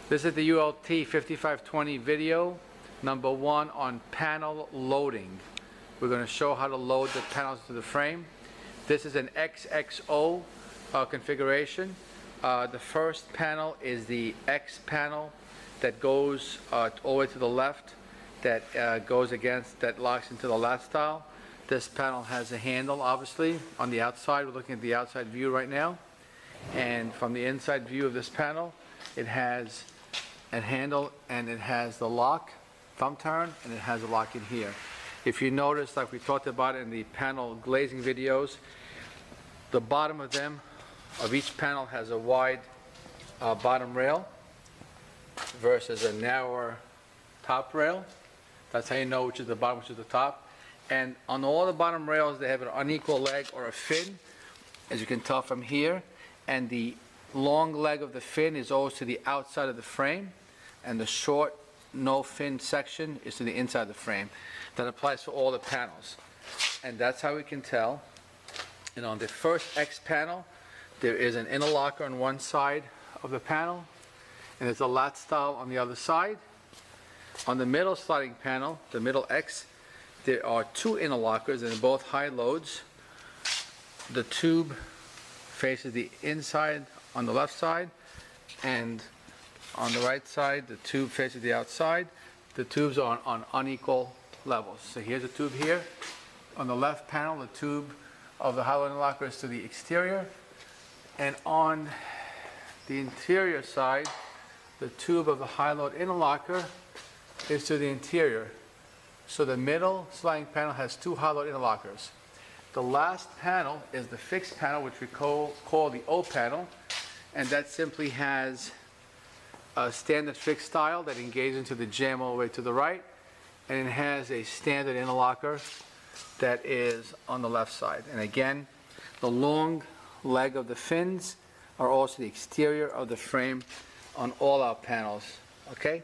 This is the ULT 5520 video, number 1 on panel loading. We're going to show how to load the panels to the frame. This is an XXO configuration. The first panel is the X panel that goes all the way to the left, that locks into the lat style. This panel has a handle, obviously, on the outside. We're looking at the outside view right now. And from the inside view of this panel, it has a handle and it has the lock, thumb turn, and it has a lock in here. If you notice, like we talked about in the panel glazing videos, the bottom of each panel has a wide bottom rail versus a narrower top rail. That's how you know which is the bottom, which is the top. And on all the bottom rails, they have an unequal leg or a fin, as you can tell from here. And the long leg of the fin is always to the outside of the frame, and the short no fin section is to the inside of the frame. That applies for all the panels, and that's how we can tell. And on the first X panel, there is an interlocker on one side of the panel, and there's a lat style on the other side. On the middle sliding panel, the middle X, there are two interlockers, and they're both high loads. The tube faces the inside on the left side, and on the right side the tube faces the outside. The tubes are on unequal levels. So here's a tube here. On the left panel, the tube of the high-load interlocker is to the exterior, and on the interior side, the tube of the high-load interlocker is to the interior. So the middle sliding panel has two high-load interlockers. The last panel is the fixed panel, which we call the O panel, and that simply has a standard fixed style that engages into the jamb all the way to the right, and it has a standard interlocker that is on the left side. And again, the long leg of the fins are also the exterior of the frame on all our panels. Okay?